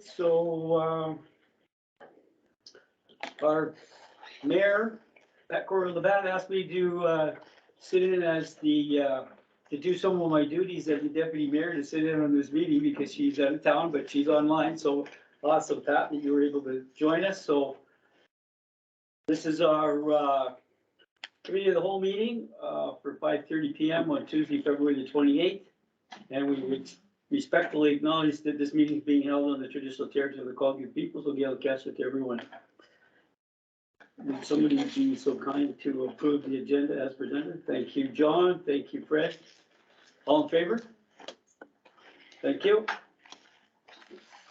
so, our mayor, Pat Corrigan-Labatt, asked me to, sit in as the, to do some of my duties as the deputy mayor, to sit in on this meeting because she's out of town, but she's online, so awesome, Pat, that you were able to join us, so. This is our, committee of the whole meeting, for 5:30 PM on Tuesday, February the 28th. And we would respectfully acknowledge that this meeting is being held on the traditional territory of the Cauldron people, so Gail Casper to everyone. Would somebody be so kind to approve the agenda as presented? Thank you, John. Thank you, Fred. All in favor? Thank you.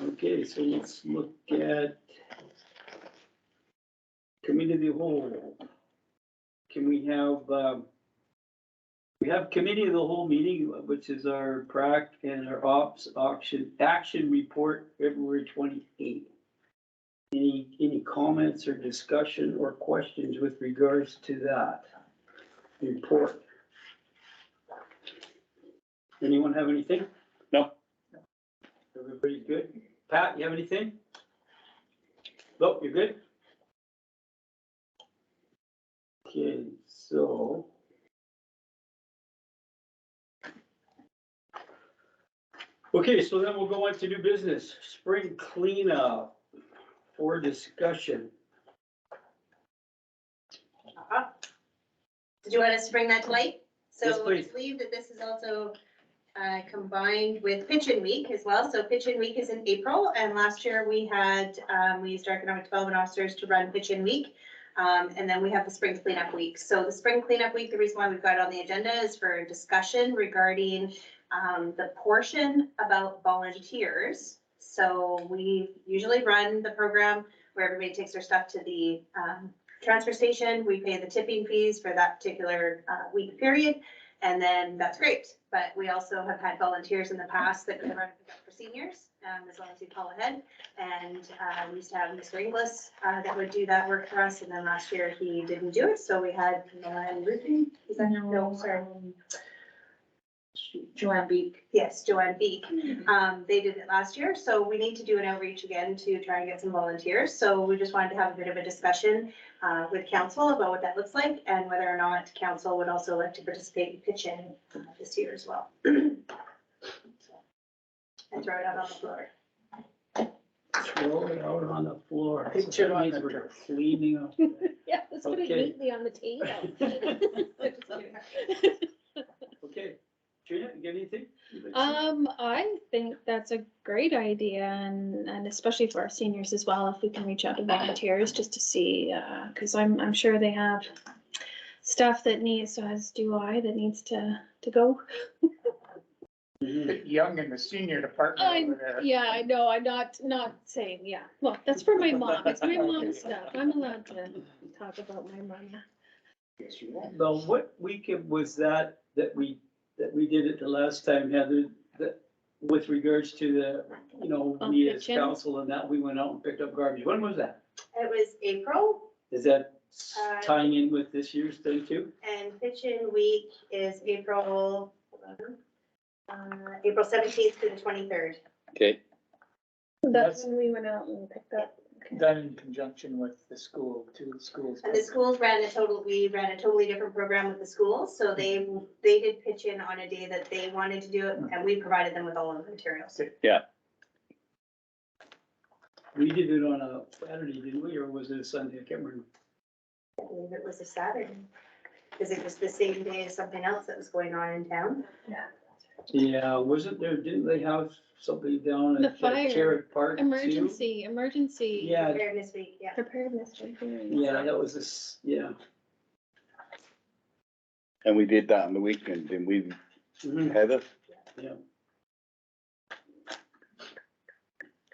Okay, so let's look at committee of the whole. Can we have committee of the whole meeting, which is our prac and our ops action report, February 28th. Any comments or discussion or questions with regards to that report? Anyone have anything? No. Everybody's good? Pat, you have anything? No, you're good? Okay, so. Okay, so then we'll go on to new business, spring cleanup for discussion. Did you want us to bring that to light? Yes, So I please. believe that this is also combined with Pitchin Week as well. So Pitchin Week is in April, and last year we had, we used our economic development officers to run Pitchin Week. And then we have the spring cleanup week. So the spring cleanup week, the reason why we've got it on the agenda is for discussion regarding the portion about volunteers. So we usually run the program where everybody takes their stuff to the transfer station. We pay the tipping fees for that particular week period. And then that's great. But we also have had volunteers in the past that could run for seniors, as long as you call ahead. And we used to have Mr. Inglis that would do that work for us. And then last year he didn't do it. So we had Milan Ruthie. Is that no, sorry. Joanne Beek. Yes, Joanne Beek. They did it last year, so we need to do an outreach again to try and get some volunteers. So we just wanted to have a bit of a discussion with council about what that looks like and whether or not council would also like to participate in pitching this year as well. And throw it out on the floor. Throw it out on the floor. Picture on Means the we're turf. cleaning up. Yeah, let's put it Okay. neatly on the table. Okay, Trina, you got anything? I think that's a great idea and especially for our seniors as well, if we can reach out to volunteers just to see, cause I'm sure they have stuff that needs, so as do I, that needs to go. Mhm. Bit young in the senior department over there. Yeah, I know, I'm not saying, yeah, well, that's for my mom, it's my mom's stuff, I'm allowed to talk about my mom. Yes, you won't. Now, what weekend was that we did it the last time, Heather, that with regards to the, we as Kitchen? council and that, we went out and picked up garbage. When was that? It was April Is that tying in Uh, with this year's thing too? and pitching week is April 17th to the 23rd. Okay, That's when we went out and picked up. Done in conjunction with the school, two schools. And the schools ran we ran a totally different program with the schools, so they did pitch in on a day that they wanted to do it, and we provided them with all of the materials. We did it on a Saturday, didn't we, or was it a Sunday? I can't remember. I believe it was a Saturday, because it was the same day as something else that was going on in town. Yeah, wasn't there, didn't they have something down The at fire. Carrot Park too? Emergency Yeah, Preparedness week, yeah. preparedness. yeah, that was this, yeah. and we did that on the weekend, didn't we, Mhm. Heather? Yeah.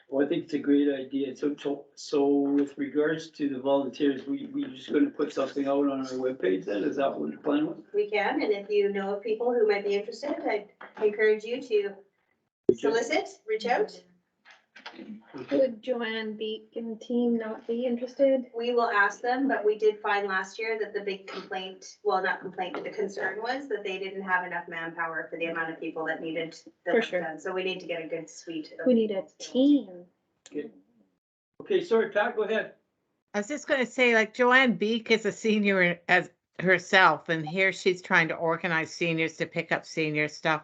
Well, I think it's a great idea. So with regards to the volunteers, we just gonna put something out on our webpage then? Is that what the plan was? We can, and if you know of people who might be interested, I'd encourage you to solicit, reach out. Would Joanne Beek and team not be interested? We will ask them, but we did find last year that the big complaint, well, not complaint, but the concern was that they didn't have enough manpower for the amount of people that needed the For work sure. done. So we need to get a good suite. of We need a people. team. Okay, sorry, Pat, go ahead. I was just gonna say, like Joanne Beek is a senior as herself, and here she's trying to organize seniors to pick up senior stuff.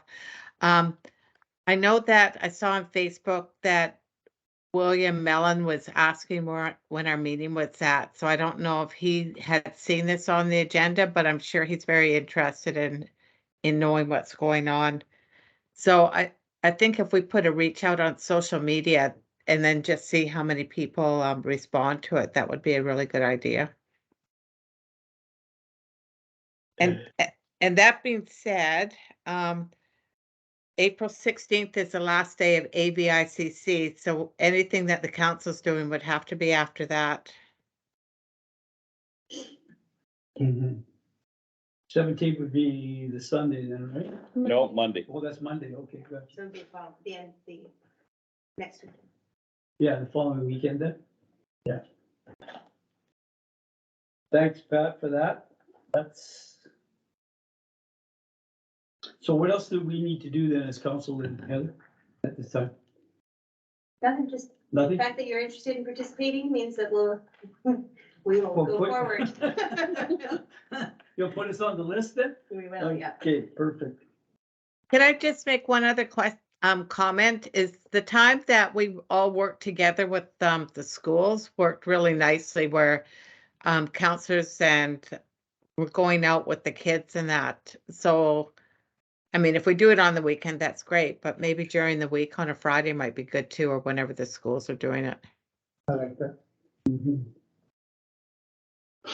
I know that I saw on Facebook that William Mellon was asking when our meeting was at, so I don't know if he had seen this on the agenda, but I'm sure he's very interested in knowing what's going on. So I think if we put a reach out on social media and then just see how many people respond to it, that would be a really good idea. And that being said, April 16th is the last day of AVICC, so anything that the council's doing would have to be after that. 17th would be the Sunday then, right? No, Monday. Oh, that's Monday, okay, gotcha. So it'll be the end, the next week. Yeah, the following weekend then? Yeah. Thanks, Pat, for that. That's. So what else do we need to do then as council and Heather at this time? Nothing, just the Nothing? fact that you're interested in participating means that we will Well, go quick. forward. You'll put us on the list then? We will, yeah. Okay, perfect. Can I just make one other comment? Is the time that we all worked together with the schools worked really nicely, where counselors and we're going out with the kids and that. So, I mean, if we do it on the weekend, that's great, but maybe during the week on a Friday might be good too, or whenever the schools are doing it. I like that. Mhm.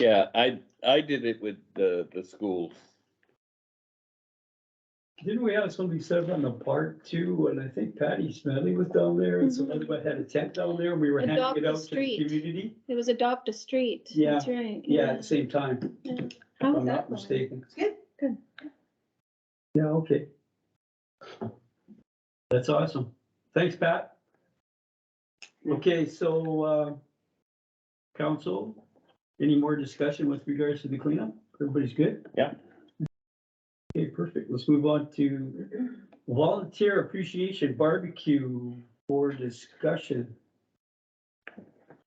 Yeah, I did it with the schools. Didn't we have somebody set up on the park too? And I think Patty Smedley was down there and some other one had a tent down there. We were handing Adopt it a out to the street. community. It was Adopt a Street. Yeah, That's right. Yeah, at the same time, Yeah. if How's I'm that not going? mistaken. Good. Yeah, okay. That's awesome. Thanks, Pat. Okay, so, council, any more discussion with regards to the cleanup? Everybody's good? Yeah. Okay, perfect. Let's move on to volunteer appreciation barbecue for discussion.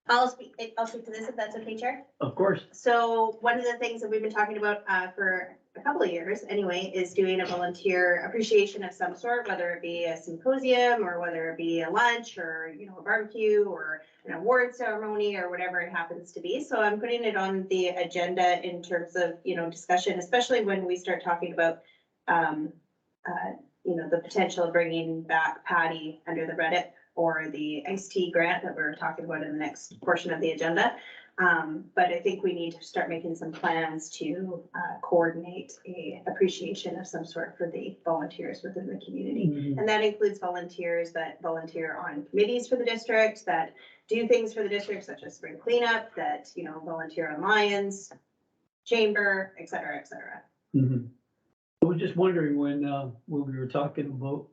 I'll speak to this if that's okay, Chair. Of course. So one of the things that we've been talking about for a couple of years anyway, is doing a volunteer appreciation of some sort, whether it be a symposium or whether it be a lunch or, you know, a barbecue or an award ceremony or whatever it happens to be. So I'm putting it on the agenda in terms of, you know, discussion, especially when we start talking about, you know, the potential of bringing back Patty under the Reddit or the iced tea grant that we're talking about in the next portion of the agenda. But I think we need to start making some plans to coordinate a appreciation of some sort for the volunteers within the community. And that includes volunteers that volunteer on committees for the district, that do things for the district, such as spring cleanup, that, you know, volunteer on Lions, Chamber, et cetera, et cetera. Mhm. I was just wondering when we were talking about,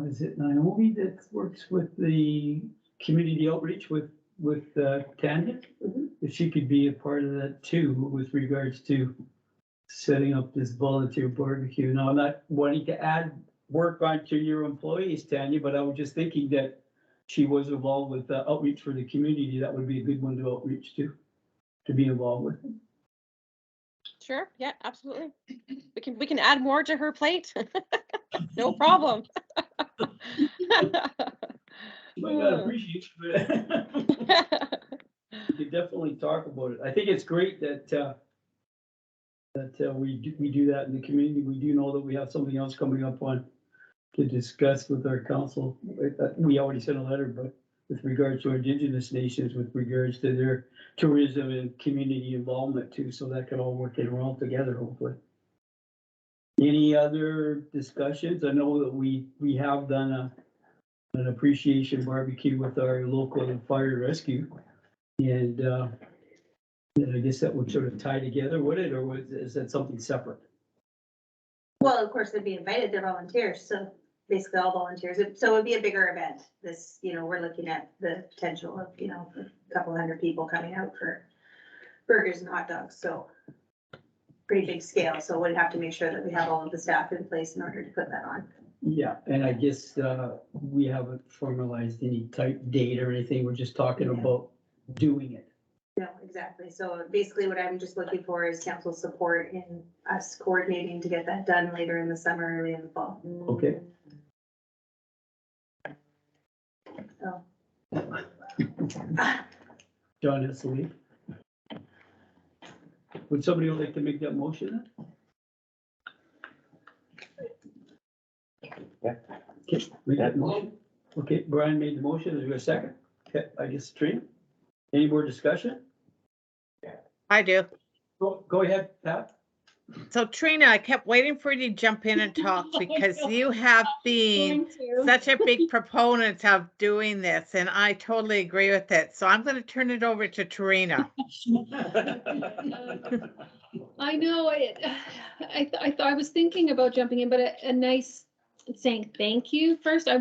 is it Naomi that works with the community outreach with Tanya? Mhm. If she could be a part of that too, with regards to setting up this volunteer barbecue. Now, I'm not wanting to add work onto your employees, Tanya, but I was just thinking that she was involved with outreach for the community. That would be a good one to outreach to be involved with. Sure, yeah, absolutely. We can add more to her plate. No problem. You might not appreciate it, but we could definitely talk about it. I think it's great that we do that in the community. We do know that we have something else coming up on to discuss with our council. We already sent a letter, but with regards to Indigenous nations, with regards to their tourism and community involvement too, so that can all work in well together, hopefully. Any other discussions? I know that we have done an appreciation barbecue with our local fire rescue. And I guess that would sort of tie together, would it, or is that something separate? Well, of course, they'd be invited, they're volunteers, so basically all volunteers. So it'd be a bigger event. This, you know, we're looking at the potential of, you know, a couple hundred people coming out for burgers and hot dogs, so pretty big scale. So we'd have to make sure that we have all of the staff in place in order to put that on. Yeah, and I guess, we haven't formalized any type date or anything, we're just talking about doing it. No, exactly. So basically what I'm just looking for is council support in us coordinating to get that done later in the summer, early in the fall. Okay. So. John has to leave. Would somebody like to make that motion? Yeah. Okay, make that motion. Okay, Brian made the motion, is there a second? Okay, I guess Trina. Any more discussion? I do. Go ahead, Pat. So Trina, I kept waiting for you to jump in and talk because you have been such a big proponent of doing this, and I totally agree with it. So I'm going to turn it over to Trina. I know, I was thinking about jumping in, but a nice saying thank you first. What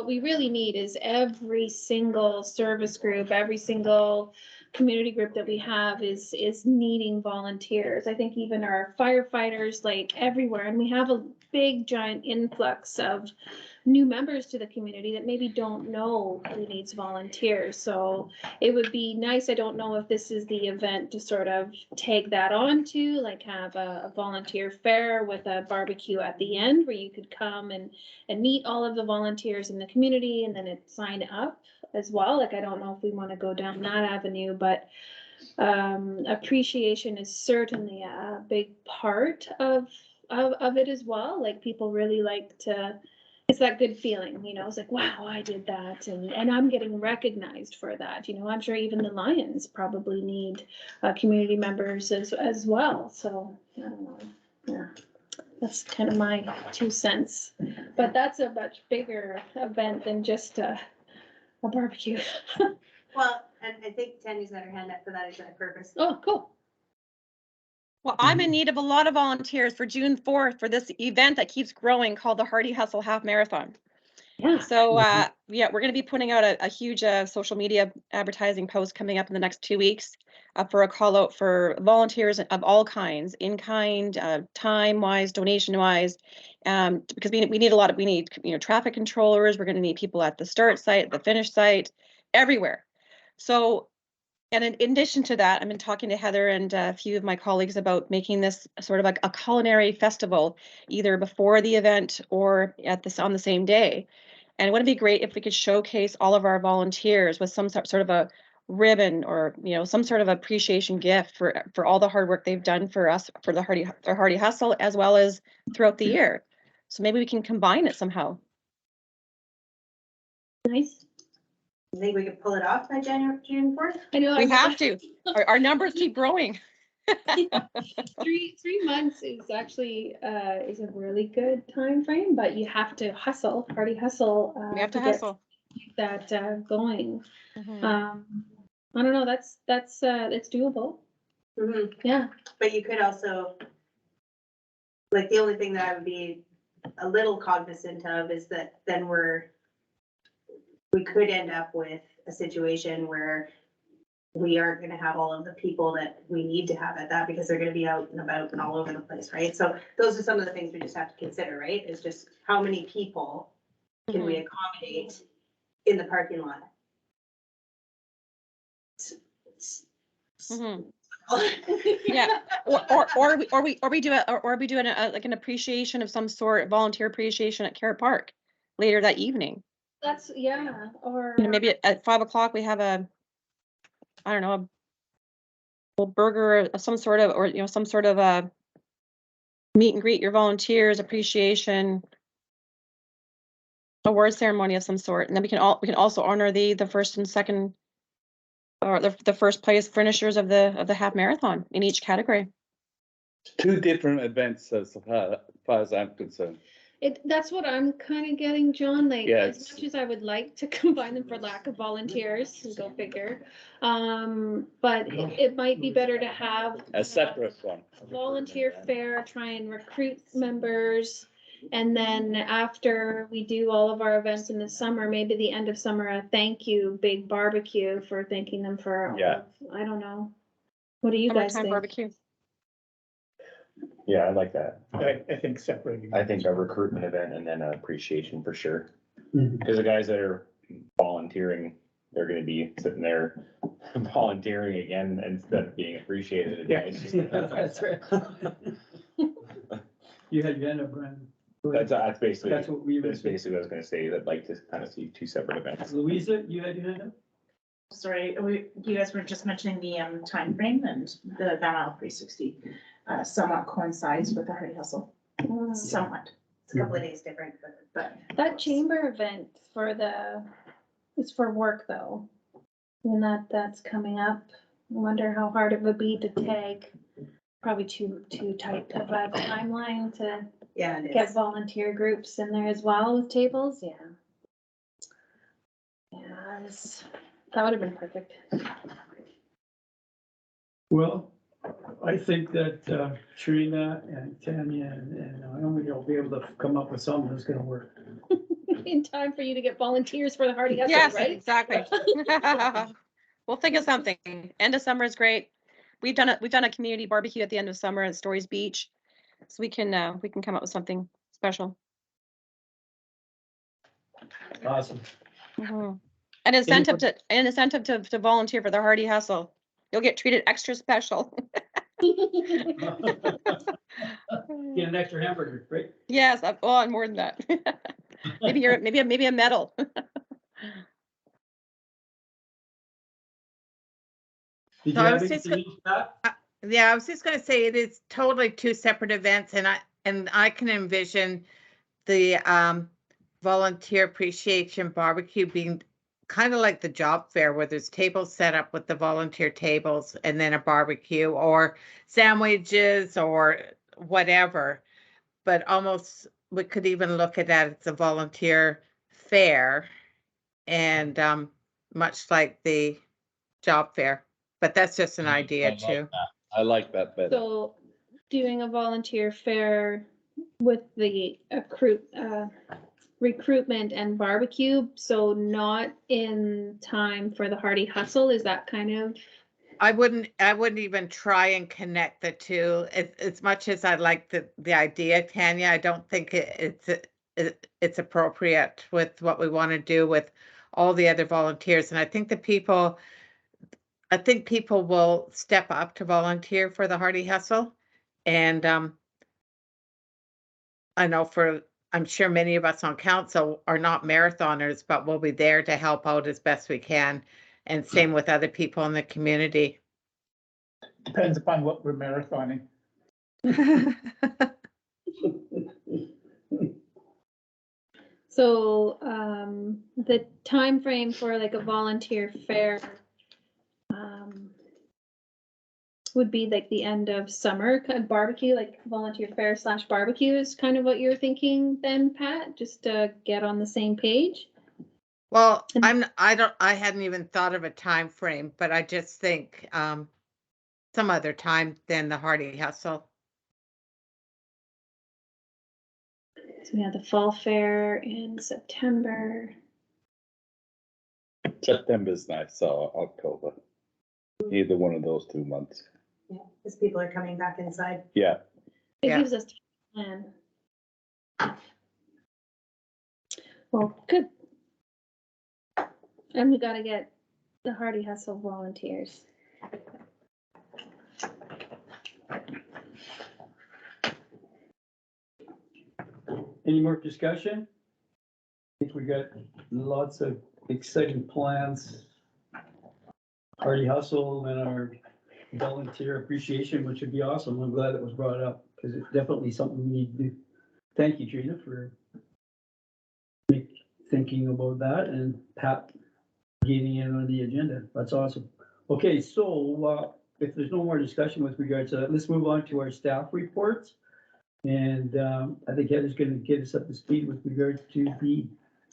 we really need is every single service group, every single community group that we have is needing volunteers. I think even our firefighters, like everywhere, and we have a big giant influx of new members to the community that maybe don't know who needs volunteers. So it would be nice, I don't know if this is the event to sort of take that on to, like have a volunteer fair with a barbecue at the end where you could come and meet all of the volunteers in the community and then sign up as well. Like, I don't know if we want to go down that avenue, but appreciation is certainly a big part of it as well. Like, people really like to, it's that good feeling, you know, it's like, wow, I did that, and I'm getting recognized for that. You know, I'm sure even the Lions probably need community members as well. So I don't know. Yeah, that's kind of my 2 cents. But that's a much bigger event than just a barbecue. Well, and I think Tammy's got her hand up for that exact purpose. Oh, cool. Well, I'm in need of a lot of volunteers for June 4th for this event that keeps growing called the Hardy Hustle Half Marathon. Yeah. So, yeah, we're going to be putting out a huge social media advertising post coming up in the next 2 weeks for a call out for volunteers of all kinds, in kind, time wise, donation wise, because we need a lot of, we need, you know, traffic controllers. We're going to need people at the start site, the finish site, everywhere. So, and in addition to that, I've been talking to Heather and a few of my colleagues about making this sort of like a culinary festival, either before the event or on the same day. And it would be great if we could showcase all of our volunteers with some sort of a ribbon or, you know, some sort of appreciation gift for all the hard work they've done for us, for the Hardy Hustle, as well as throughout the year. So maybe we can combine it somehow. Nice. You think we could pull it off by June 4th? I know. We have to. Our numbers keep growing. 3 months is actually is a really good time frame, but you have to hustle, Hardy hustle. We have to get hustle. that going. Mhm. I don't know. That's doable. Mm-hmm. Yeah. But you could also, like, the only thing that I would be a little cognizant of is that then we could end up with a situation where we aren't gonna have all of the people that we need to have at that because they're gonna be out and about and all over the place, right? So those are some of the things we just have to consider, right? Is just how many people can we accommodate in the parking lot? Mhm. Yeah, or we do like an appreciation of some sort, volunteer appreciation at Carrot Park later that evening. That's, yeah. Or You know, maybe at 5 o'clock we have I don't know, a burger of some sort of, or, you know, some sort of a meet and greet your volunteers, appreciation, award ceremony of some sort. And then we can also honor the first and second, or the first place finishers of the half marathon in each category. 2 different events as far as I'm concerned. That's what I'm kind of getting, John, like, Yeah, as it's- much as I would like to combine them for lack of volunteers, go figure. But it might be better to have A separate one. volunteer fair, try and recruit members. And then after we do all of our events in the summer, maybe the end of summer, a thank you, big barbecue for thanking them for, Yeah. I don't know. What do you guys Summertime think? barbecue. Yeah, I like that. I think separating. I think a recruitment event and then an appreciation for sure. Mhm. Cause the guys that are volunteering, they're gonna be sitting there volunteering again instead of being appreciated. Yeah. It's just- Yeah, that's right. You had your hand up, Brian. Go ahead. That's basically, That's what we were that's saying. basically what I was gonna say, that I'd like to kind of see two separate events. Louisa, you had your hand up? Sorry, you guys were just mentioning the timeframe and the Van Isle 360 somewhat coincides with the Hardy Hustle, somewhat, It's a couple of days different, but. but That chamber event it's for work though. And that's coming up. I wonder how hard it would be to tag. Probably too tight of a timeline to Yeah, it get is. volunteer groups in there as well with tables, yeah. Yeah, that would have been perfect. Well, I think that Trina and Tanya and Naomi will be able to come up with something that's gonna work. In time for you to get volunteers for the Hardy Yes, Hustle, right? exactly. We'll think of something. End of summer is great. We've done a community barbecue at the end of summer at Stories Beach. So we can come up with something special. Awesome. Mhm. An incentive to volunteer for the Hardy Hustle. You'll get treated extra special. Get an extra hamburger, right? Yes, oh, and more than that. Maybe a medal. Did So you I have was just anything else, Pat? Yeah, I was just gonna say it is totally two separate events, and I can envision the volunteer appreciation barbecue being kind of like the job fair where there's tables set up with the volunteer tables and then a barbecue or sandwiches or whatever. But almost we could even look at that as a volunteer fair and much like the job fair. But that's just an idea too. I like that better. So doing a volunteer fair with the recruitment and barbecue, so not in time for the Hardy Hustle, is that kind of? I wouldn't even try and connect the two. As much as I like the idea, Tanya, I don't think it's appropriate with what we want to do with all the other volunteers. And I think people will step up to volunteer for the Hardy Hustle. And I'm sure many of us on council are not marathoners, but we'll be there to help out as best we can. And same with other people in the community. Depends upon what we're marathoning. So, the time frame for like a volunteer fair, would be like the end of summer kind of barbecue, like volunteer fair / barbecue is kind of what you're thinking then, Pat, just to get on the same page? Well, And- I hadn't even thought of a time frame, but I just think some other time than the Hardy Hustle. So we have the fall fair in September. September's nice, so October. Either one of those 2 months. Yeah, because people are coming back inside. Yeah, It Yeah. gives us time to plan. Well, good. And we gotta get the Hardy Hustle volunteers. Any more discussion? I think we got lots of exciting plans. Hardy Hustle and our volunteer appreciation, which would be awesome. I'm glad it was brought up, because it's definitely something we need to do. Thank you, Trina, for thinking about that, and Pat getting in on the agenda. That's awesome. Okay, so, if there's no more discussion with regards to that, let's move on to our staff reports. And, I think Heather's gonna get us up to speed with regards to the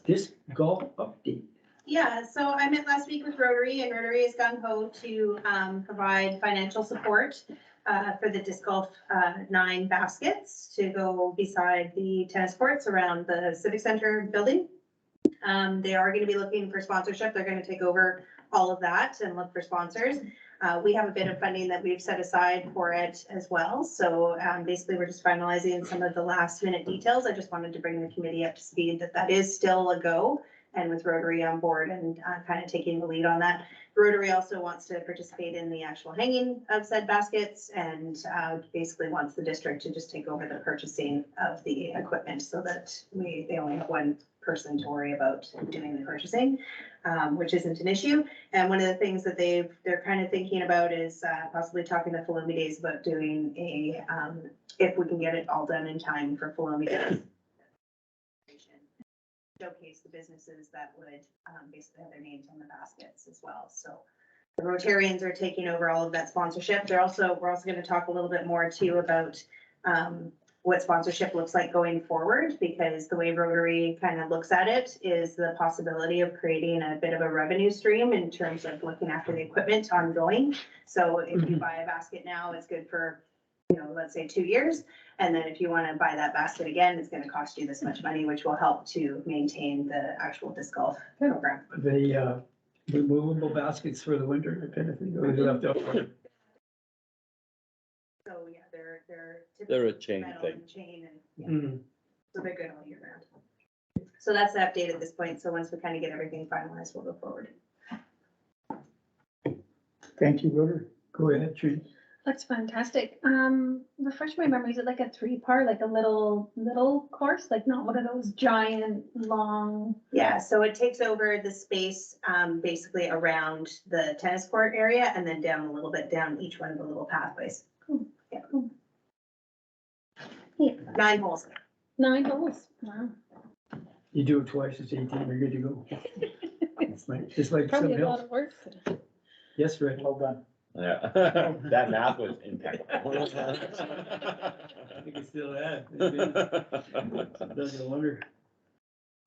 disc golf update. Yeah, so I met last week with Rotary, and Rotary is gung ho to provide financial support for the disc golf 9 baskets to go beside the tennis courts around the Civic Center building. They are going to be looking for sponsorship. They're going to take over all of that and look for sponsors. We have a bit of funding that we've set aside for it as well. So basically, we're just finalizing some of the last minute details. I just wanted to bring the committee up to speed that that is still a go. And with Rotary on board and kind of taking the lead on that. Rotary also wants to participate in the actual hanging of said baskets and basically wants the district to just take over the purchasing of the equipment so that they only have one person to worry about doing the purchasing, which isn't an issue. And one of the things that they're kind of thinking about is possibly talking to Filomi Days about doing a, if we can get it all done in time for Filomi Days. Showcase the businesses that would basically have their names on the baskets as well. So the Rotarians are taking over all of that sponsorship. We're also going to talk a little bit more too about what sponsorship looks like going forward, because the way Rotary kind of looks at it is the possibility of creating a bit of a revenue stream in terms of looking after the equipment ongoing. So if you buy a basket now, it's good for, you know, let's say 2 years. And then if you want to buy that basket again, it's going to cost you this much money, which will help to maintain the actual disc golf program. The removable baskets for the winter, kind of thing, or is it up to? So yeah, they're They're a typically chain metal thing. and chain and, yeah, Mhm. so they're good all year round. So that's the update at this point. So once we kind of get everything finalized, we'll go forward. Thank you, Rotary. Go ahead, Tree. That's fantastic. Refresh my memory, is it like a 3-part, like a little course, like not one of those giant, long? Yeah, so it takes over the space basically around the tennis court area and then down a little bit down each one of the little pathways. Cool. Yeah. Cool. Yeah. 9 holes. 9 holes, wow. You do it twice, it's 18, you're good to go. It's like Probably something a lot else. of work. Yes, Rick. Well done. Yeah, that math was impeccable. I think it's still that. Doesn't wonder.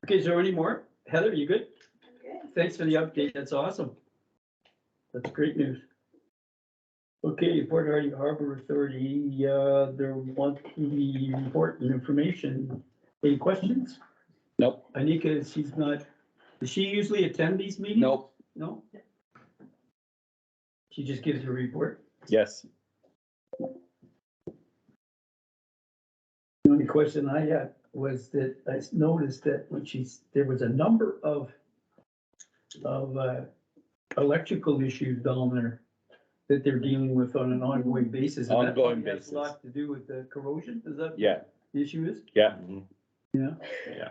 Okay, is there any more? Heather, you good? Good. Thanks for the update. That's awesome. That's great news. Okay, Port Hardy Harbor Authority, there want the report and information. Any questions? Nope, Anika, she's not, does she usually attend these meetings? nope, No? She just gives a report. yes. The only question I had was that I noticed that when there was a number of electrical issues down there that they're dealing with on an ongoing basis. And that Ongoing probably has basis. A lot to do with the corrosion, is that? Yeah, The issue is? yeah. Yeah. Yeah.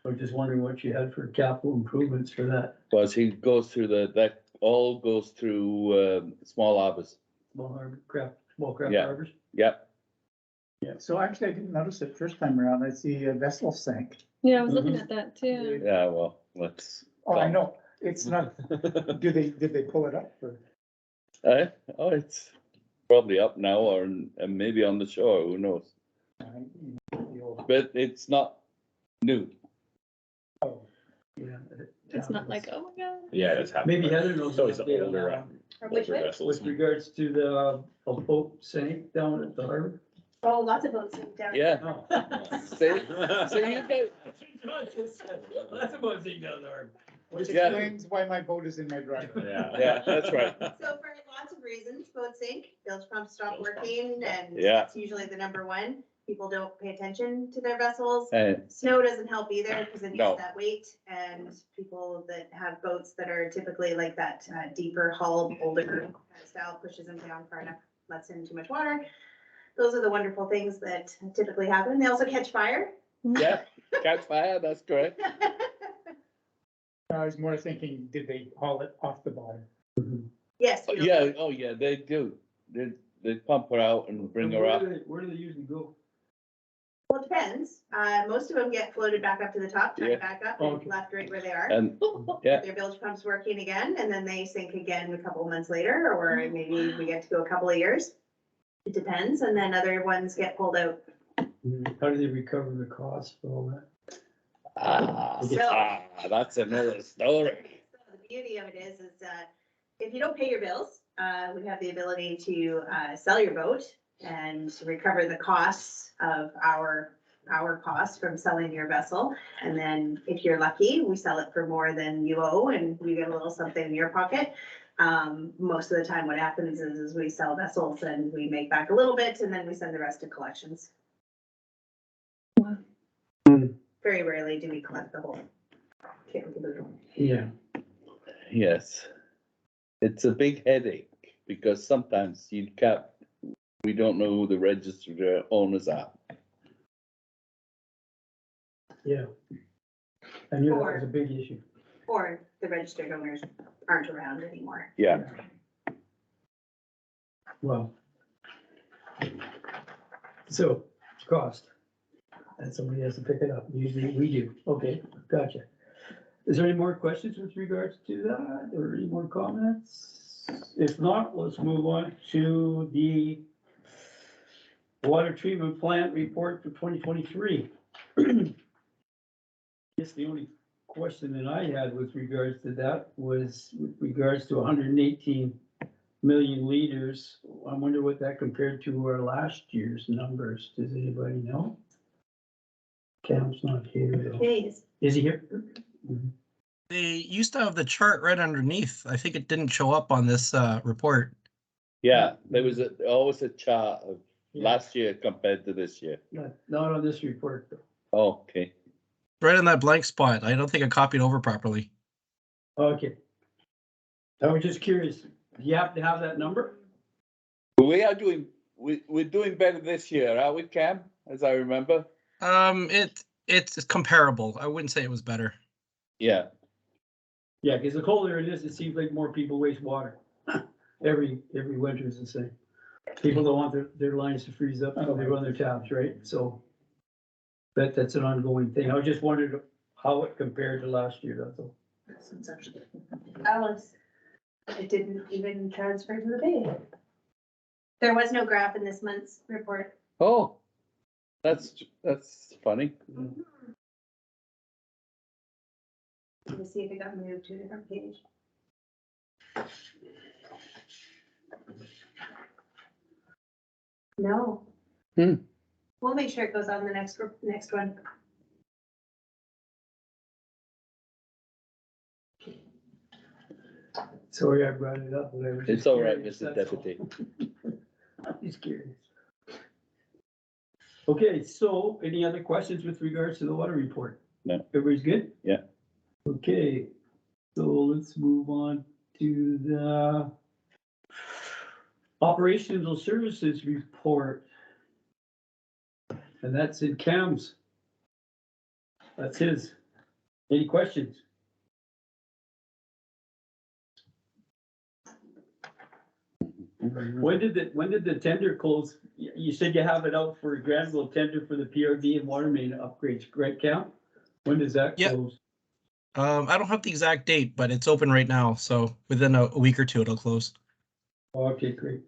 I was just wondering what you had for capital improvements for that. But he goes through that all goes through, small office. Small craft Yeah. harbors. Yep, So actually, I didn't notice it first time around. I see a vessel sank. Yeah, I was looking at that too. yeah, well, let's. Oh, I know. It's not, did they pull it up or? Oh, it's probably up now or and maybe on the shore, who knows? The old- But it's not new. oh, Yeah. It's not like, oh my God. Yeah, that's happening. Maybe Heather knows. It's always an the update on older, that one. Which older way? vessels. With regards to the, a boat sank down at the harbor. Oh, lots of boats down. Yeah. Oh. See, so you get, Lots of boats sank down the harbor. which Yeah. explains why my boat is in my driveway. yeah, that's right. So for lots of reasons, boats sink, bilge pumps stop working, and Yeah. that's usually the number one. People don't pay attention to their vessels. And Snow doesn't help either, because then you No. get that weight, and people that have boats that are typically like that deeper hull, older kind of style pushes them down far enough, lets in too much water. Those are the wonderful things that typically happen. They also catch fire. yeah, catch fire, that's correct. I was more thinking, did they haul it off the bottom? Yes. we don't- Yeah, oh yeah, they do. They pump her out and bring her up. Where do they usually go? Well, it depends. Most of them get floated back up to the top, turned Yeah. back up, Oh, and okay. left right where they are. And, yeah, Their bilge pumps working again, and then they sink again a couple of months later, or maybe we get to go a couple of years. It depends, and then other ones get pulled out. How do they recover the cost for all that? that's another story. So the beauty of it is if you don't pay your bills, we have the ability to sell your boat and recover the costs of our costs from selling your vessel. And then if you're lucky, we sell it for more than you owe, and you get a little something in your pocket. Most of the time what happens is we sell vessels and we make back a little bit and then we send the rest to collections. Wow. Very rarely do we collect the whole kit and caboodle. Yeah. Yes. It's a big headache because sometimes we don't know who the registered owners are. Yeah. I knew that was a big issue. Or the registered owners aren't around anymore. Yeah. Well. So, cost. And somebody has to pick it up. Usually we do. Okay, gotcha. Is there any more questions with regards to that or any more comments? If not, let's move on to the water treatment plant report for 2023. Guess the only question that I had with regards to that was with regards to 118 million liters. I wonder what that compared to our last year's numbers. Does anybody know? Cam's not here though. Days. Is he here? They used to have the chart right underneath. I think it didn't show up on this report. Yeah, there was always a chart of last year compared to this year. Not on this report though. Oh, okay. Right in that blank spot. I don't think I copied over properly. Okay. I was just curious, do you have to have that number? We're doing better this year, are we, Cam? As I remember. It's comparable. I wouldn't say it was better. Yeah. Yeah, because the colder it is, it seems like more people waste water. Every winter is the same. People don't want their lines to freeze up, so they run their taps, right? So that's an ongoing thing. I just wondered how it compared to last year, that's all. Alice, it didn't even transfer to the bay. There was no graph in this month's report. Oh, that's funny. Let me see if it got moved to a different page. No. Hmm. We'll make sure it goes on the next one. Sorry, I brought it up, but I was. It's just all right, curious, Mr. that's all. Deputy. I'm just curious. Okay, so any other questions with regards to the water report? No. Everybody's good? Yeah. Okay, so let's move on to the operational services report. And that's in Cam's. That's his. Any questions? When did the tender close? You said you have it out for a Granville tender for the PRD and water main upgrades, right, Cam? When does that Yeah. close? I don't have the exact date, but it's open right now. So within a week or two, it'll close. Okay, great.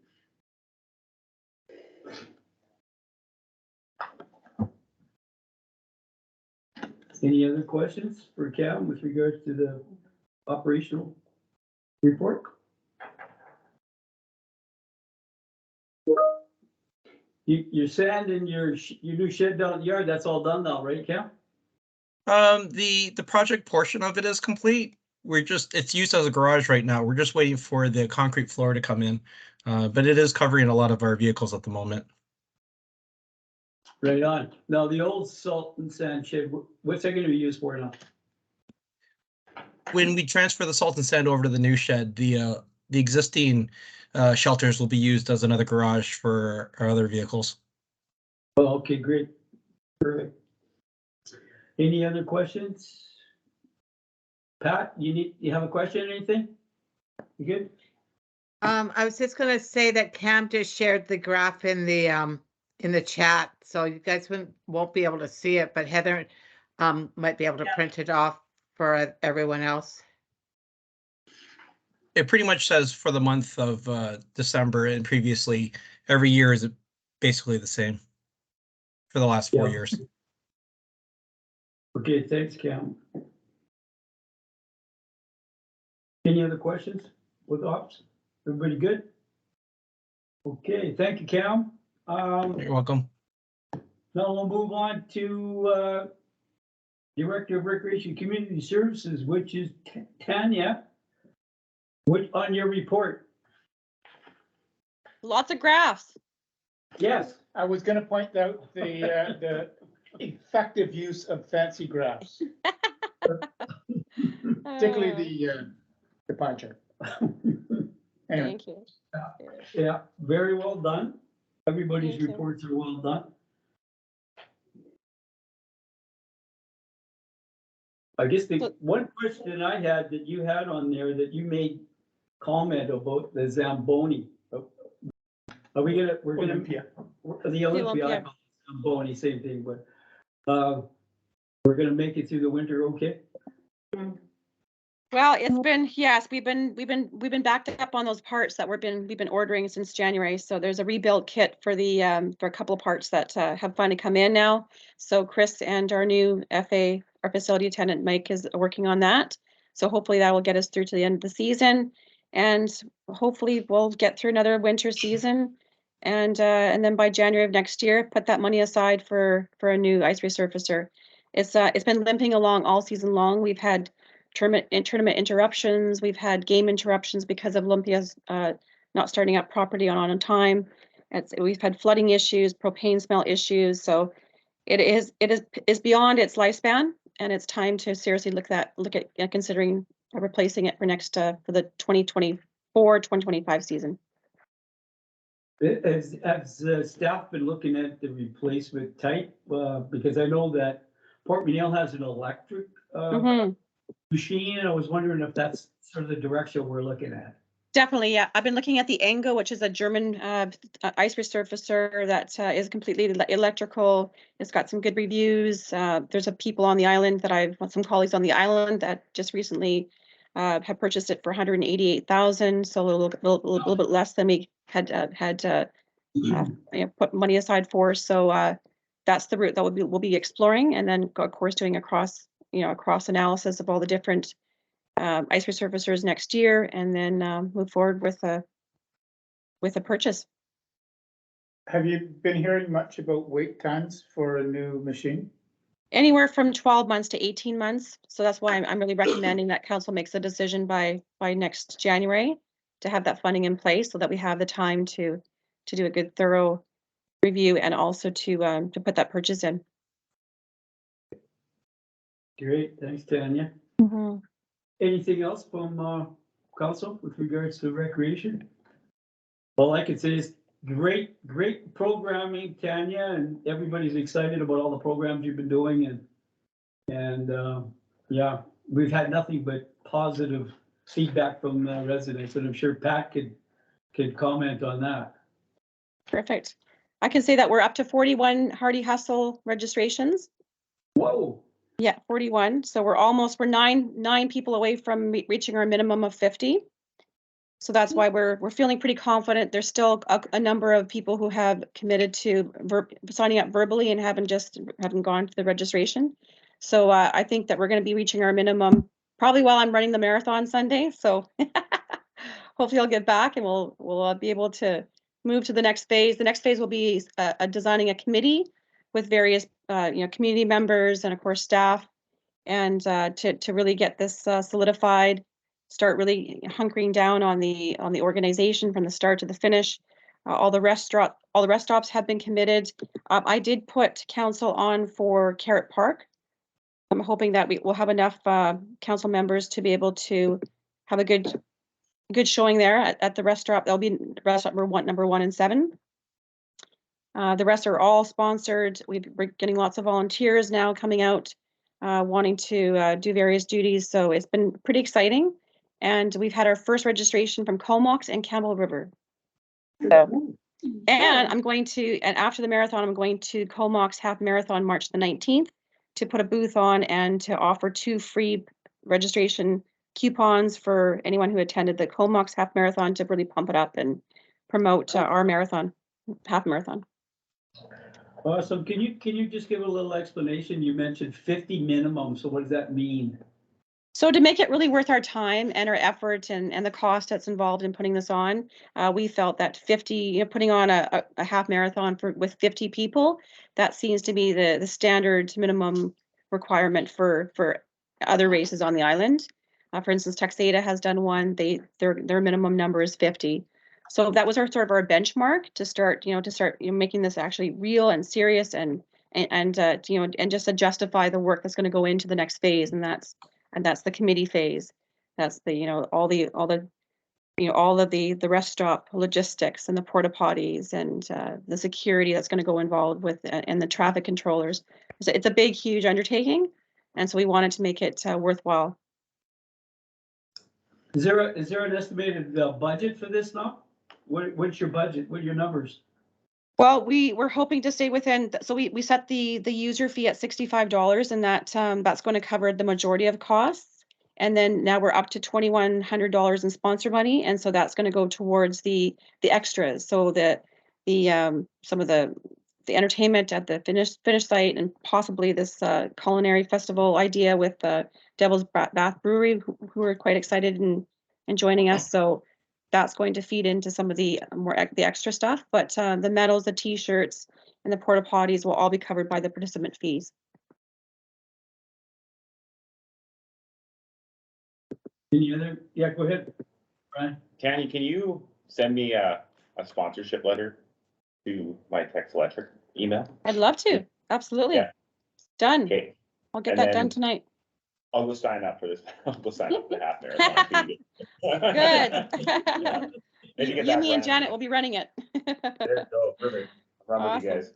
Any other questions for Cam with regards to the operational report? Your sand and your new shed down at the yard, that's all done now, right, Cam? The project portion of it is complete. It's used as a garage right now. We're just waiting for the concrete floor to come in. But it is covering a lot of our vehicles at the moment. Right on. Now, the old salt and sand shed, what's that gonna be used for now? When we transfer the salt and sand over to the new shed, the existing shelters will be used as another garage for our other vehicles. Oh, okay, great. Perfect. Any other questions? Pat, you have a question or anything? You good? I was just gonna say that Cam just shared the graph in the chat, so you guys won't be able to see it, but Heather might be able to print it off for everyone else. It pretty much says for the month of December and previously, every year is basically the same for the last 4 Yeah. years. Okay, thanks, Cam. Any other questions with ops? Everybody good? Okay, thank you, Cam. You're welcome. Now we'll move on to Director of Recreation Community Services, which is Tanya. What, on your report? Lots of graphs. Yes, I was gonna point out the effective use of fancy graphs, particularly the pie chart. Anyway, Thank you. yeah, very well done. Everybody's Thank you. reports are well done. I guess the So- one question I had that you had on there that you made comment about the Zamboni. Are we gonna, we're gonna, Olympia. the Olympia, I call it Zamboni, same thing, but, we're gonna make it through the winter, okay? Well, it's been, yes, we've been backed up on those parts that we've been ordering since January. So there's a rebuild kit for for a couple of parts that have finally come in now. So Chris and our new FA, our facility attendant, Mike, is working on that. So hopefully that will get us through to the end of the season. And hopefully we'll get through another winter season. And then by January of next year, put that money aside for a new ice resurfacer. It's been limping along all season long. We've had tournament interruptions. We've had game interruptions because of Olympia's not starting up properly on time. We've had flooding issues, propane smell issues. So it is beyond its lifespan, and it's time to seriously look at considering replacing it for the 2024-2025 season. Has staff been looking at the replacement type? Because I know that Port McNeill has an electric Mhm. machine, and I was wondering if that's sort of the direction we're looking at. Definitely, yeah. I've been looking at the Engo, which is a German ice resurfacer that is completely electrical. It's got some good reviews. There's people on the island some colleagues on the island that just recently have purchased it for 188,000, so a little bit less than we had put money aside for. So that's the route that we'll be exploring, and then of course doing a cross analysis of all the different ice resurfacers next year, and then move forward with a purchase. Have you been hearing much about wait times for a new machine? Anywhere from 12 months to 18 months. So that's why I'm really recommending that council makes a decision by next January to have that funding in place so that we have the time to do a good thorough review and also to put that purchase in. Great, thanks, Tanya. Anything else from council with regards to recreation? All I can say is great programming, Tanya, and everybody's excited about all the programs you've been doing, and yeah, we've had nothing but positive feedback from the residents, and I'm sure Pat could comment on that. Perfect. I can say that we're up to 41 Hardy Hustle registrations. Whoa. Yeah, 41. So we're nine people away from reaching our minimum of 50. So that's why we're feeling pretty confident. There's still a number of people who have committed to signing up verbally and haven't gone to the registration. So I think that we're going to be reaching our minimum probably while I'm running the marathon Sunday. So hopefully I'll get back and we'll be able to move to the next phase. The next phase will be designing a committee with various community members and of course staff, and to really get this solidified. Start really hunkering down on the organization from the start to the finish. All the rest stops have been committed. I did put council on for Carrot Park. I'm hoping that we will have enough council members to be able to have a good showing there at the rest stop. There'll be rest stop number 1 and 7. The rest are all sponsored. We're getting lots of volunteers now coming out, wanting to do various duties. So it's been pretty exciting. And we've had our first registration from Comox and Campbell River. So, and after the marathon, I'm going to Comox Half Marathon March the 19th to put a booth on and to offer 2 free registration coupons for anyone who attended the Comox Half Marathon to really pump it up and promote our marathon, half marathon. Awesome. Can you just give a little explanation? You mentioned 50 minimum. So what does that mean? So to make it really worth our time and our effort and the cost that's involved in putting this on, we felt that 50, putting on a half marathon with 50 people, that seems to be the standard minimum requirement for other races on the island. For instance, Texada has done one, their minimum number is 50. So that was our sort of our benchmark to start, making this actually real and serious and just to justify the work that's going to go into the next phase, and that's the committee phase. That's the, all of the rest stop logistics and the porta potties and the security that's going to go involved with and the traffic controllers. So it's a big, huge undertaking, and so we wanted to make it worthwhile. Is there an estimated budget for this now? What's your budget? What are your numbers? Well, we're hoping to stay within, so we set the user fee at $65, and that's going to cover the majority of costs. And then now we're up to $2,100 in sponsor money, and so that's going to go towards the extras. So some of the entertainment at the finish site, and possibly this culinary festival idea with Devil's Bath Brewery, who are quite excited and joining us. So that's going to feed into some of the extra stuff, but the medals, the t-shirts, and the porta potties will all be covered by the participant fees. Any other? Yeah, go ahead, Brian. Tanya, can you send me a sponsorship letter to my Tex Electric email? I'd love to. Absolutely. Yeah. Done. Okay. I'll get And that then- done tonight. I'll go sign up for this. I'll go sign up for the half marathon. too. Good. Maybe get You, that me, and running. Janet will be running it. There you go. Perfect. Run with you Awesome. guys.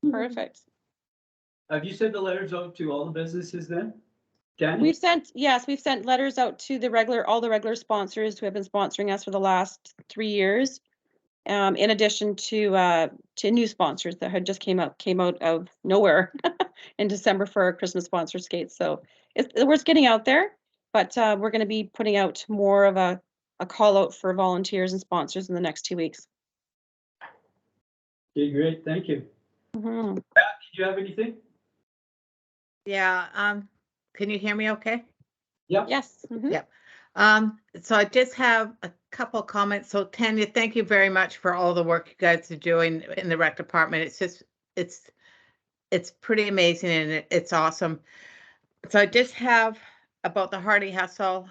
Perfect. Have you sent the letters out to all the businesses then? Can you? We've sent letters out to all the regular sponsors who have been sponsoring us for the last 3 years. In addition to new sponsors that had just came out of nowhere in December for our Christmas sponsor skates. So it's getting out there, but we're going to be putting out more of a call out for volunteers and sponsors in the next 2 weeks. Okay, great, thank you. Mhm. Pat, did you have anything? Yeah, can you hear me okay? Yep. Yes. Mhm. Yep. So I just have a couple comments. So Tanya, thank you very much for all the work you guys are doing in the rec department. It's pretty amazing, and it's awesome. So I just have about the Hardy Hustle.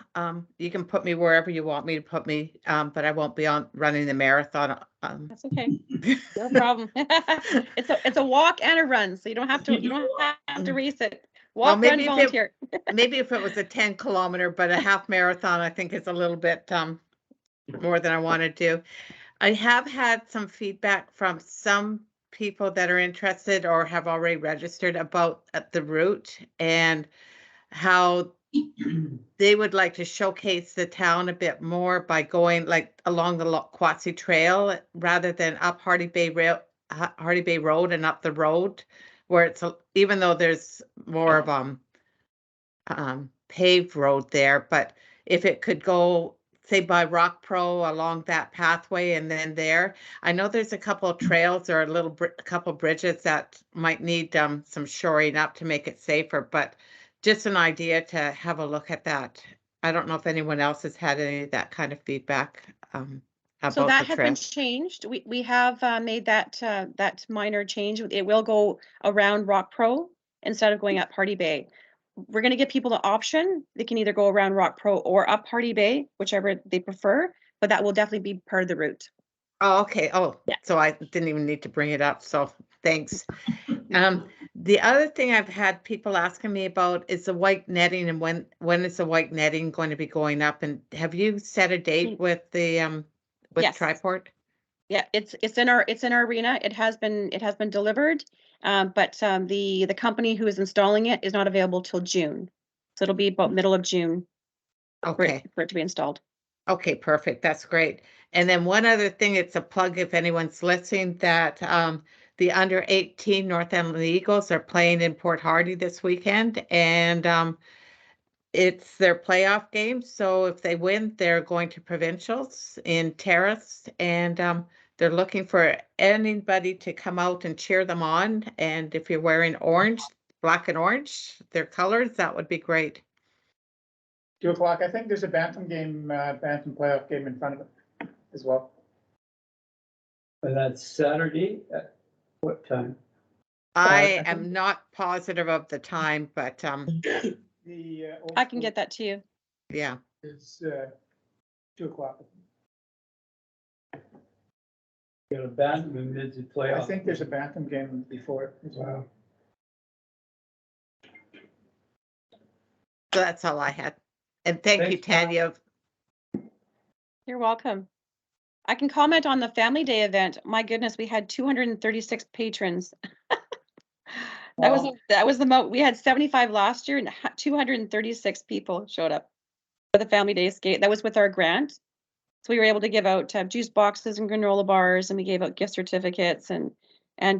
You can put me wherever you want me to put me, but I won't be on running the marathon. That's okay. No problem. It's a walk and a run, so you don't have to race it. Well, Walk, run, maybe volunteer. maybe if it was a 10-kilometer, but a half marathon, I think is a little bit more than I want to do. I have had some feedback from some people that are interested or have already registered about the route and how they would like to showcase the town a bit more by going like along the Quatsi Trail rather than up Hardy Bay Road and up the road, where it's even though there's more of paved road there, but if it could go say by Rock Pro along that pathway and then there. I know there's a couple of trails or a couple bridges that might need some shoring up to make it safer, but just an idea to have a look at that. I don't know if anyone else has had any of that kind of feedback about So that the has trail. been changed. We have made that minor change. It will go around Rock Pro instead of going up Hardy Bay. We're going to give people the option. They can either go around Rock Pro or up Hardy Bay, whichever they prefer, but that will definitely be part of the route. Oh, okay. Oh, Yeah. So I didn't even need to bring it up. So thanks. The other thing I've had people asking me about is the white netting and when is the white netting going to be going up? And have you set a date with the Yes. Triport? Yeah, it's in our arena. It has been delivered, but the company who is installing it is not available till June, so it'll be about middle of June Okay. for it to be installed. Okay, perfect. That's great. And then one other thing, it's a plug if anyone's listening, that the under 18 Northumberland Eagles are playing in Port Hardy this weekend, and it's their playoff game. So if they win, they're going to provincials in Terrace, and they're looking for anybody to come out and cheer them on. And if you're wearing orange, black and orange, their colors, that would be great. 2 o'clock. I think there's a Bantam playoff game in front of it as well. And that's Saturday at what time? I am not positive of the time, but The I can get that to you. Yeah. It's 2:00. Got a band, we need to play I off. think there's a Bantam game before it as well. So that's all I had. And thank you, Thanks, Pat. Tanya. You're welcome. I can comment on the Family Day event. My goodness, we had 236 patrons. Wow. That was we had 75 last year and 236 people showed up for the Family Day skate. That was with our grant. So we were able to give out juice boxes and granola bars, and we gave out gift certificates and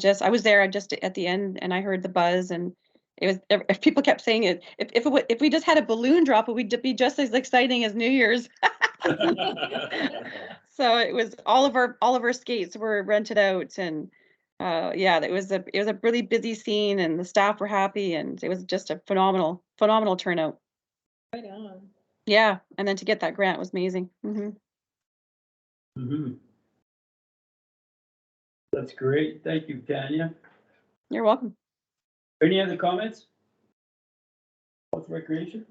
just I was there just at the end, and I heard the buzz, and it was if people kept saying it. If we just had a balloon drop, it would be just as exciting as New Year's. So it was all of our skates were rented out, and yeah, it was a really busy scene, and the staff were happy, and it was just a phenomenal turnout. Right on. Yeah, and then to get that grant was amazing. Mhm. That's great. Thank you, Tanya. You're welcome. Any other comments? Health recreation?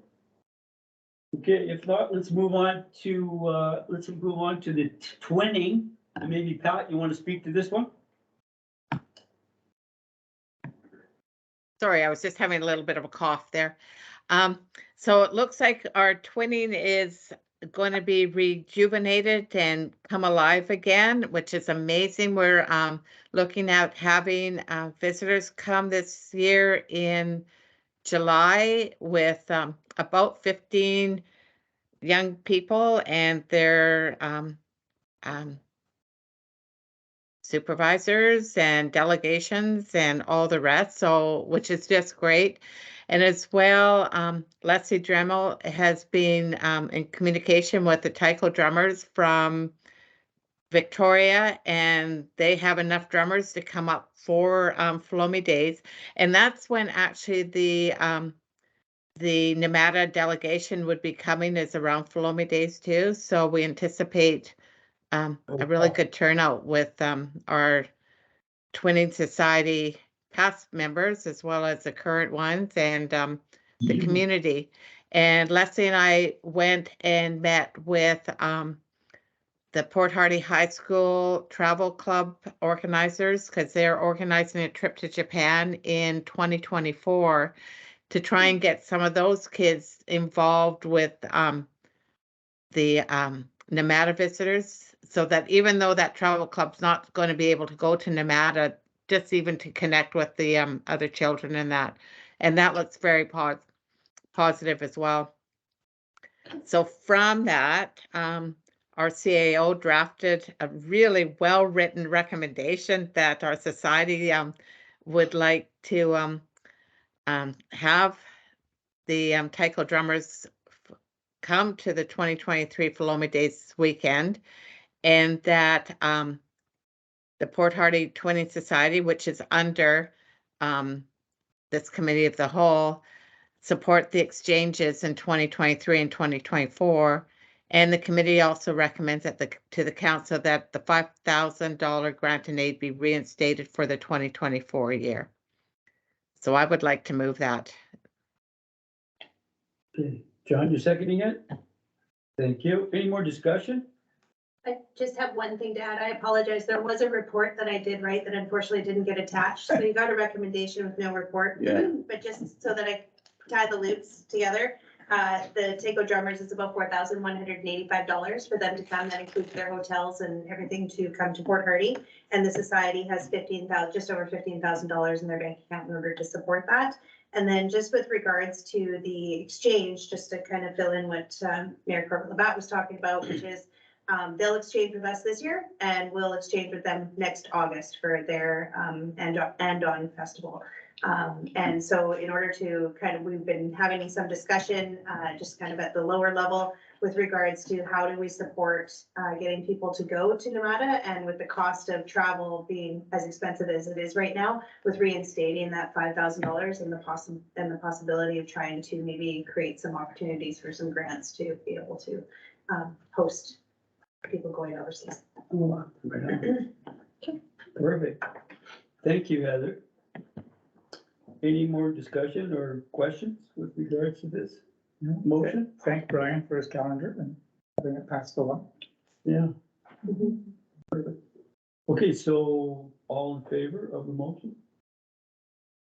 Okay, if not, let's move on to the twinning. Maybe Pat, you want to speak to this one? Sorry, I was just having a little bit of a cough there. So it looks like our twinning is going to be rejuvenated and come alive again, which is amazing. We're looking at having visitors come this year in July with about 15 young people and their supervisors and delegations and all the rest, so which is just great. And as well, Leslie Dremel has been in communication with the taiko drummers from Victoria, and they have enough drummers to come up for Flomi Days. And that's when actually the NMATA delegation would be coming, is around Flomi Days too. So we anticipate a really good turnout with our Twinning Society past members as well as the current ones, and the community. And Leslie and I went and met with the Port Hardy High School Travel Club organizers, because they're organizing a trip to Japan in 2024 to try and get some of those kids involved with the NMATA visitors, so that even though that travel club's not going to be able to go to NMATA, just even to connect with the other children in that. And that looks very positive as well. So from that, our CAO drafted a really well-written recommendation that our society would like to have the taiko drummers come to the 2023 Flomi Days weekend, and that the Port Hardy Twinning Society, which is under this committee of the whole, support the exchanges in 2023 and 2024. And the committee also recommends to the council that the $5,000 grant and aid be reinstated for the 2024 year. So I would like to move that. Okay, John, you're seconding it? Thank you. Any more discussion? I just have one thing to add. I apologize. There was a report that I did write that unfortunately didn't get attached. So you got a recommendation with no report. Yeah. But just so that I tie the loops together, the taiko drummers is about $4,185 for them to come. That includes their hotels and everything to come to Port Hardy. And the society has just over $15,000 in their bank account in order to support that. And then just with regards to the exchange, just to kind of fill in what Mayor Corbett-Labatt was talking about, which is they'll exchange with us this year, and we'll exchange with them next August for their Andon Festival. And so in order to we've been having some discussion just kind of at the lower level with regards to how do we support getting people to go to NMATA, and with the cost of travel being as expensive as it is right now, with reinstating that $5,000 and the possibility of trying to maybe create some opportunities for some grants to be able to host people going overseas. Perfect. Thank you, Heather. Any more discussion or questions with regards to this? Motion? Thank Brian for his calendar and having it passed along. Yeah. Okay, so all in favor of the motion?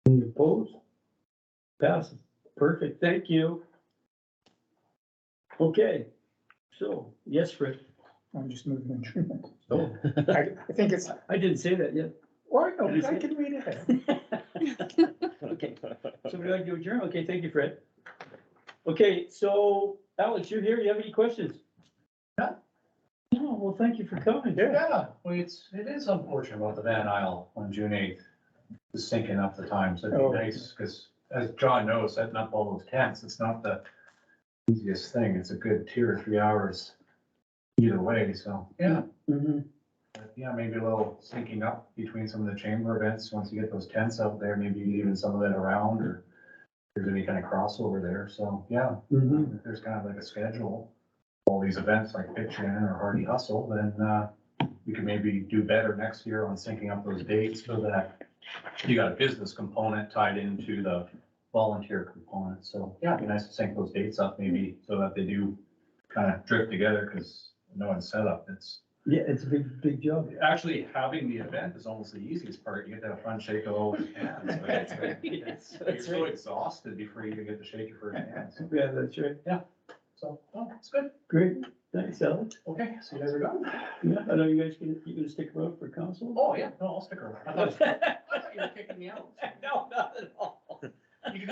Any opposed? Passes. Perfect, thank you. Okay, so, yes, Fred. I'm just moving adjournment. Oh, I think it's, I didn't say that yet. or no, I can read ahead. Okay, somebody like to adjourn? Okay, thank you, Fred. Okay, so Alex, you're here, you have any questions? Yeah. No, well, thank you for coming. Yeah, well, it is unfortunate about the Van Isle on June 8th, just syncing up the times. It'd Oh. be nice, because as John knows, setting up all those tents, it's not the easiest thing. It's a good 2 or 3 hours either way, so, yeah. Mhm. But, yeah, maybe a little syncing up between some of the chamber events, once you get those tents out there, maybe even some of it around, or if there's any kind of crossover there, so, yeah. Mhm. If there's kind of like a schedule, all these events like Pitch In or Hardy Hustle, then we could maybe do better next year on syncing up those dates so that you got a business component tied into the volunteer component. So, yeah, it'd be nice to sync those dates up maybe so that they do kind of drift together, because no one's set up. It's Yeah, it's a big job. actually having the event is almost the easiest part. You get to have fun, shake of all your hands. But you're so exhausted before you even get to shake your first hands. Yeah, that's right. So, oh, it's good. Great, thanks, Alex. Okay, so you guys are done? Yeah, I know you guys gonna stick around for council? Oh, yeah, no, I'll stick around. I thought you were kicking me out. No, not at all.